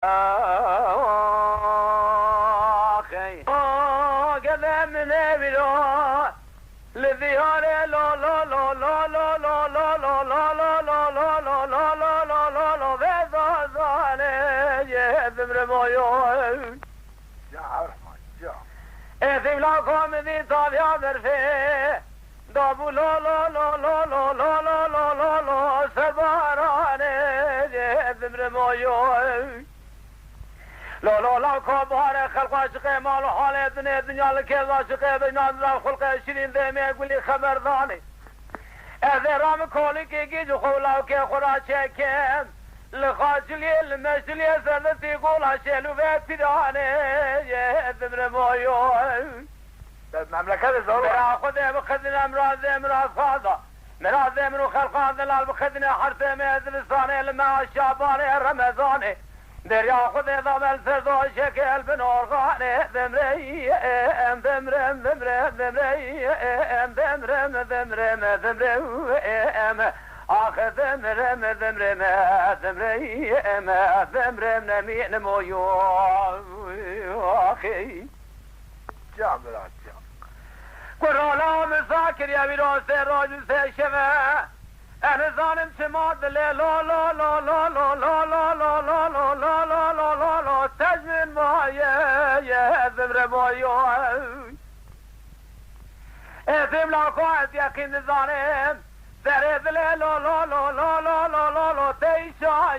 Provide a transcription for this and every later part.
آخی قدم نمیرو لذیار لا لا لا لا لا لا لا لا لا لا لا لا لا لا لا لا لا لا بزازانه یزمر مایون جا رحمان جا اثیم لا کامدی تابیا برفه دابو لا لا لا لا لا لا لا لا لا لا سبارانه یزمر مایون لا لا لا كبار خلق عاشق مال حال دنيا لك عاشق بينان را خلق شيرين ده مي قولي خبرداني اذرام كولك يجي خولا كي خرا شكم لخاجلي المجلي سنتي قول شلو بتداني يا ذمر مويو مملكة زور خذ بخدنا امراض فاضا مراد من خلق هذا بخدنا حرف ميز لساني لما شعباني رمضاني دریا خود دامل سردو شکل بنور خانه دمری ام دمرم دمرم دمری ام دمرم دمرم دمرم ام آخ دمرم دمرم دمری ام دمرم نمی نمویو آخی جا برات جا قرالا مساکر یا ویران سه راجو سه شوه أنا ظالم سماد لا لا لا لا لا لا لا لا لا لا لا لا لا لا لا لا تجمن مايا يا ذمر مايا اثم لا قاعد يقين ظالم ثريد لا لا لا لا لا لا لا لا لا تيشا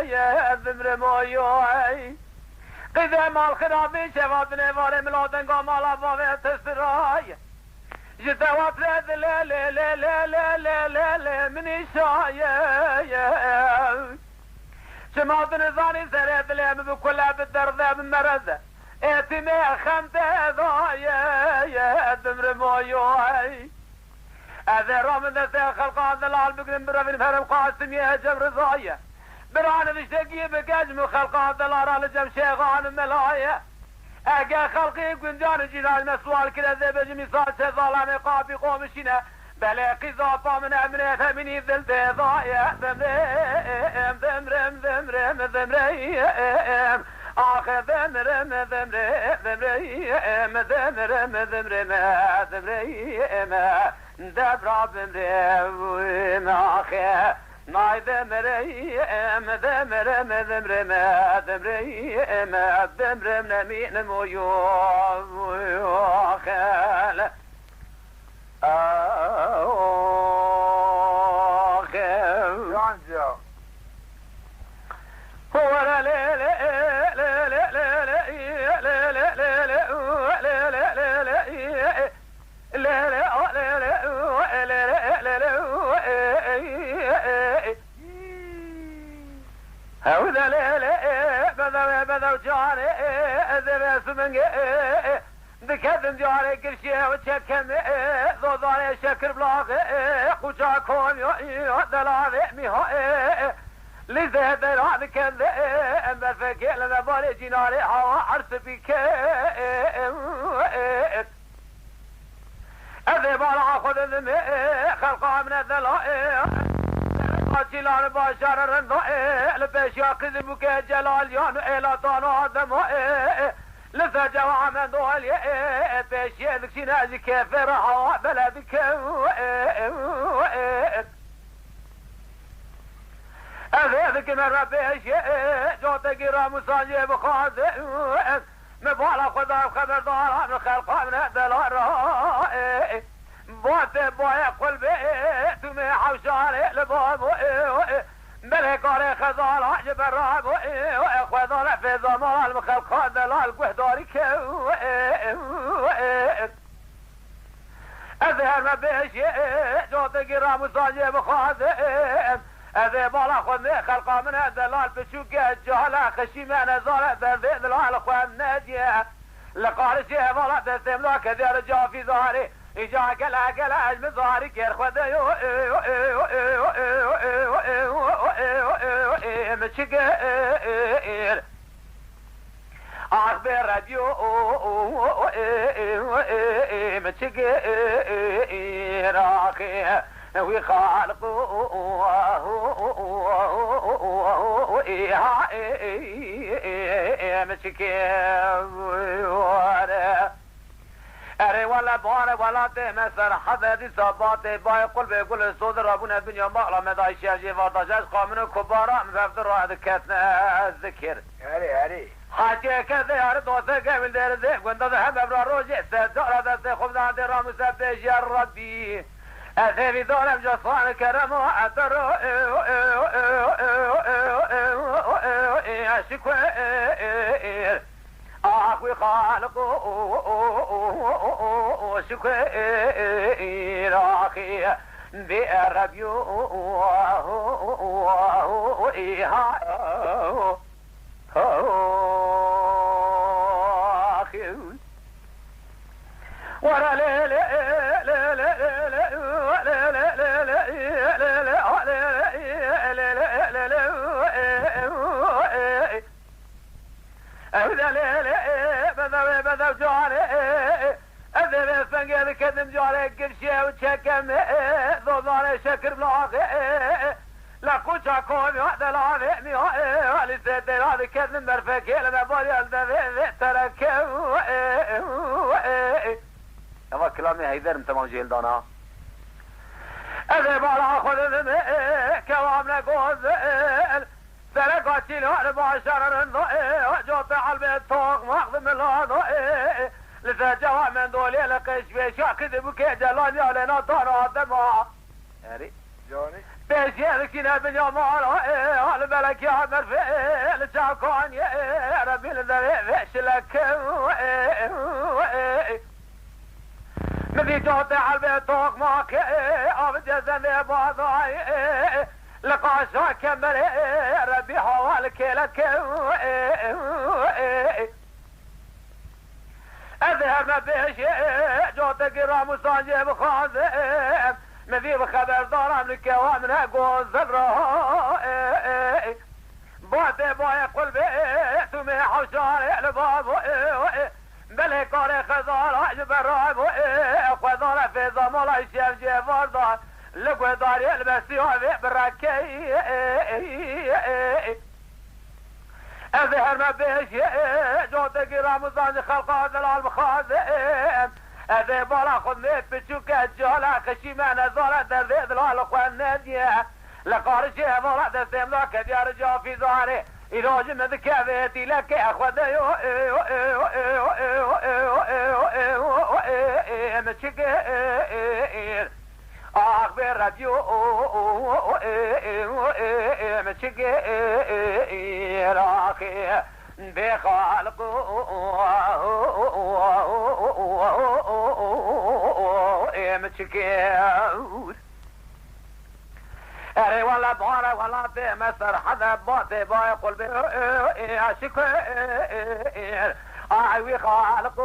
يا ذمر مايا قدام الخرابي شفات نوار ملادن قامالا بابا تسراي جدوات رد لا لا لا لا لا لا لا لا من شايا شماط نظاني سرد لهم بكل بالدرد بمرض اتمي خمسة ضايا يا دمر مويوي هذا رامد خلق هذا العالم بقرم برفن فرم قاسم يا جبر ضايا برانا بشتكي بكجم خلق هذا العالم جم شيخان ملايا اگه خلقی گنجان جیران مسوال کرده بجی مثال چه ظالم قابی قومشینه بله قضافا من امره همینی دل دیضایه دمرم دمرم دمرم دمرم آخه دمرم دمرم دمرم دمرم دمرم دمرم دبرا بمرم آخه ماي دمرم دمرم دمرم دمرم دمرم نمين مويو خال جان جا هو لا لا لا لا لا لا لا لا لا لا هودا لا بدو جاري ذبس من ذكذن جاري كرشي وتشكم ذو ضاري شكر بلاغ خوشا كون دلالي ميها لذا دراد كذ أما فكي لنا بالي جناري هوا عرس بك أذي بالا خذ ذم خلقا من الذلائي جلال باشر رنضائي لبيش ياقذ بك جلال يانو إلا طانو عدمائي لذا جوع من دولي بيش يدك شناجي كيف رحا بلدك أذيذك من ربيش جوتك راموسانجي بخاذ مبالا خدا خبر دارا من خلقا من دلال بوته بايا قلبي تمي حوشاري لبابو ملك قاري خزال عجب الرابو خذال في زمان المخلقات دلال قهداري كو أذهر مبيش جوتك راموسانجي بخاذ أذي بالا خذني خلقا من الدلال بشوك الجهلة خشيمان زالة ذي دلال خوان ناجية لقاري شيء بالا تسلم لك ذي رجا في ظهري إجا قلا عجم ظهري كير خذيو مشكير أخبر راديو مشكير أخي وخالقوا اري ولا بار ولا تمسر حدد صبات باي قل بيقول صوت ربنا الدنيا ما مداي شيء ورداش قامن كبارا مفضل راد كتنا الذكر هري حاجه كذا يا دوسه قبل درزه كنت ذهب ابرا روجي سجل هذا خبز عند رامس يا ربي اثري دولم جصان كرم وعطر شكوير اخوي خالق شكوير اخي بأربيو ورا لا لا لا لا بدأ جاري أذن فنجر كذب جاري قرشي وشكم ضوضاري شكر بلاغي لا كوشا كومي وحده العظيمي لسيد هذا كذب مرفكي لما بولي الدفي تركم أما كلامي هيدر متمام جيل دانا أذب على خذ كوامنا قوزل سرقاتي الأربع شهر جوط على البيت طوق ماخذ من الهضو لسه جوا من دولي لقيش في شاكد بكي جلاني علينا طارا دماء جوني بيشي لكينا بنيا مارا على بالك يا عمر في لشاكوان يا ربي لذري فيش لك مذي جوط على البيت طوق ماك عبد جزني بعضاي لقاشا كمل ربي حوالك لك اذهب ما بيش جوتك رامو صانجي بخازم مذي بخبر دارم لك وامنا قوز الرهاء بوتي بوي قلبي سمي حوشاري لباب بلي كاري خزار عجب الرعب وخذار في زمال الشيف جيفار دار لقوي داري البسي وفي براكي اظهر ما بيش جوتك رامزان خلقات العالم خازم اذي بالا خذ ميت بشوك الجالة خشيمان زارة درذيذ العالق والنادية لقارشي بالا دستيم لك ديار جا في زاري إذا جمد كذيتي لك أخذ مشكير أخبر راديو مشكير أخي بخالق مشكير أري ولا بارة ولا تمسر حدا باتي بايقول بشكير أعوي خالق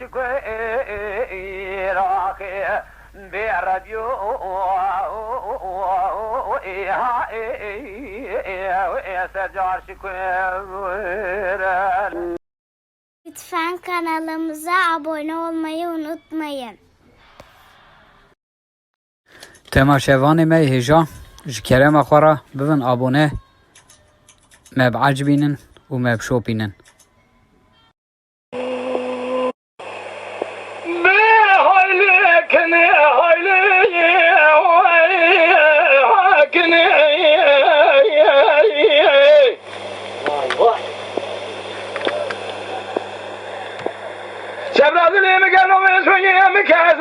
شكير أخي براديو سجار şükür. Lütfen kanalımıza abone olmayı unutmayın. تماشاواني مي هجا جكرم اخورا ببن ابونه ما بعجبينن وما بشوبينن شبرازلي مكانو مسوي مكاز